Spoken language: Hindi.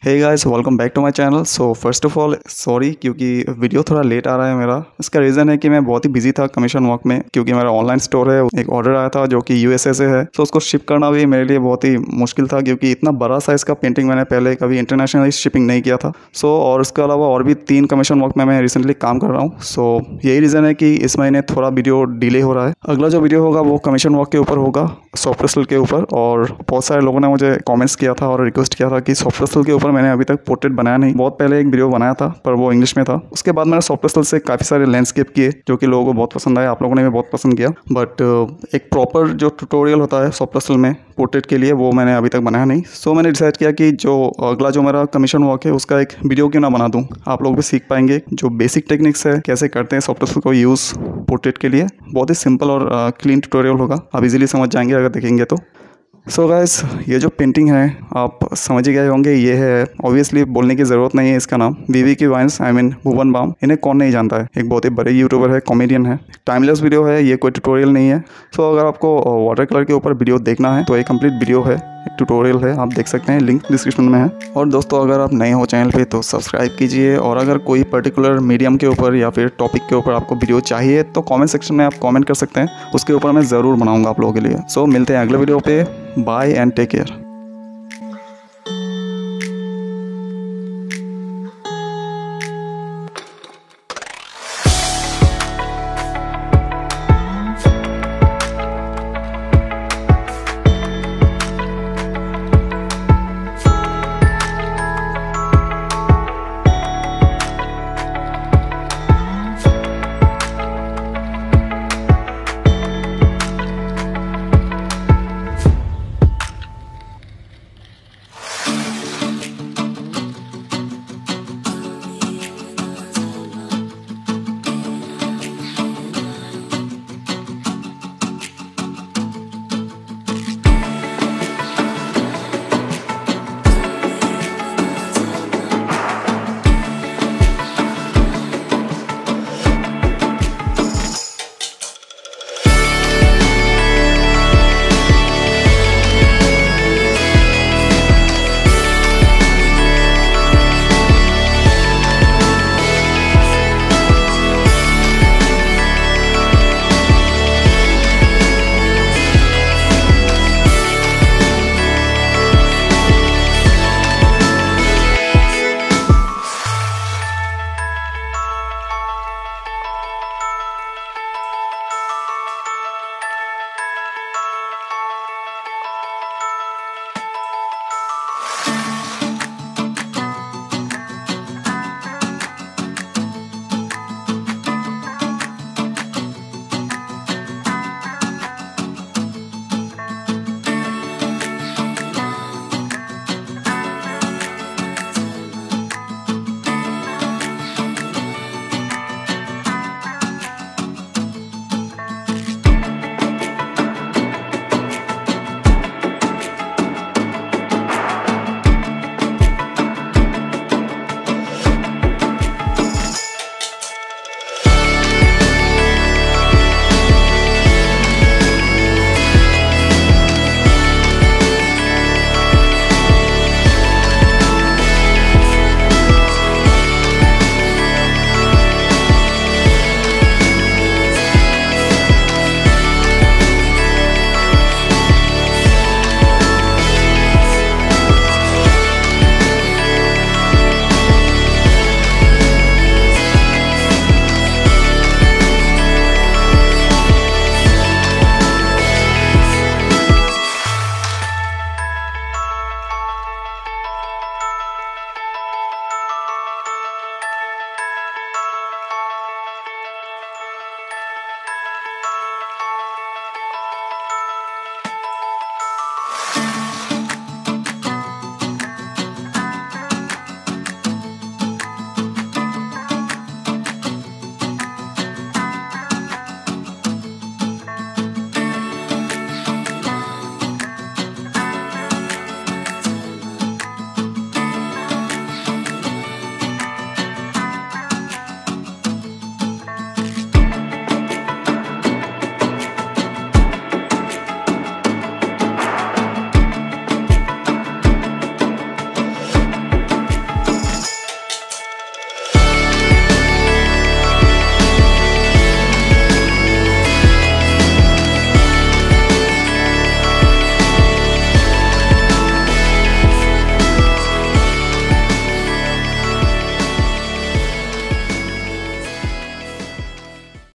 Hey guys, welcome back to my channel. So first of all sorry क्योंकि वीडियो थोड़ा लेट आ रहा है मेरा। इसका रीज़न है कि मैं बहुत ही बिजी था कमीशन वर्क में, क्योंकि मेरा ऑनलाइन स्टोर है। एक ऑर्डर आया था जो कि यूएसए से है, तो उसको शिप करना भी मेरे लिए बहुत ही मुश्किल था, क्योंकि इतना बड़ा साइज़ का पेंटिंग मैंने पहले कभी इंटरनेशनली शिपिंग नहीं किया था। सो और उसके अलावा और भी 3 कमीशन वर्क में मैं रिसेंटली काम कर रहा हूँ। सो यही रीज़न है कि इस महीने थोड़ा वीडियो डिले हो रहा है। अगला जो वीडियो होगा वो कमीशन वर्क के ऊपर होगा, सॉफ्टपेस्टल के ऊपर। और बहुत सारे लोगों ने मुझे कमेंट्स किया था और रिक्वेस्ट किया था कि सॉफ्टपेस्टल के ऊपर मैंने अभी तक पोर्ट्रेट बनाया नहीं। बहुत पहले एक वीडियो बनाया था पर वो इंग्लिश में था। उसके बाद मैंने सॉफ्टपेस्टल से काफ़ी सारे लैंडस्केप किए जो कि लोगों को बहुत पसंद आए, आप लोगों ने भी बहुत पसंद किया। बट एक प्रॉपर जो ट्यूटोरियल होता है सॉफ्टपेस्टल में पोर्ट्रेट के लिए, वो मैंने अभी तक बनाया नहीं। सो मैंने डिसाइड किया कि जो अगला जो मेरा कमीशन वर्क है उसका एक वीडियो क्यों ना बना दूँ। आप लोग भी सीख पाएंगे जो बेसिक टेक्निक्स है, कैसे करते हैं सॉफ्टपेस्टल को यूज़ पोर्ट्रेट के लिए। बहुत ही सिंपल और क्लीन ट्यूटोरियल होगा, आप इजीली समझ जाएंगे अगर देखेंगे तो। सो गाइस, ये जो पेंटिंग है आप समझ ही गए होंगे, ये है ऑब्वियसली बोलने की ज़रूरत नहीं है इसका नाम। वीवी की vines, I mean Bhuvan Bam. इन्हें कौन नहीं जानता है, एक बहुत ही बड़े यूट्यूबर है, कॉमेडियन है। टाइमलेस वीडियो है ये, कोई ट्यूटोरियल नहीं है। सो अगर आपको वाटर कलर के ऊपर वीडियो देखना है तो एक कंप्लीट वीडियो है, एक ट्यूटोरियल है, आप देख सकते हैं, लिंक डिस्क्रिप्शन में है। और दोस्तों अगर आप नए हो चैनल पे तो सब्सक्राइब कीजिए, और अगर कोई पर्टिकुलर मीडियम के ऊपर या फिर टॉपिक के ऊपर आपको वीडियो चाहिए तो कमेंट सेक्शन में आप कमेंट कर सकते हैं, उसके ऊपर मैं ज़रूर बनाऊंगा आप लोगों के लिए। सो मिलते हैं अगले वीडियो पे, बाय एंड टेक केयर।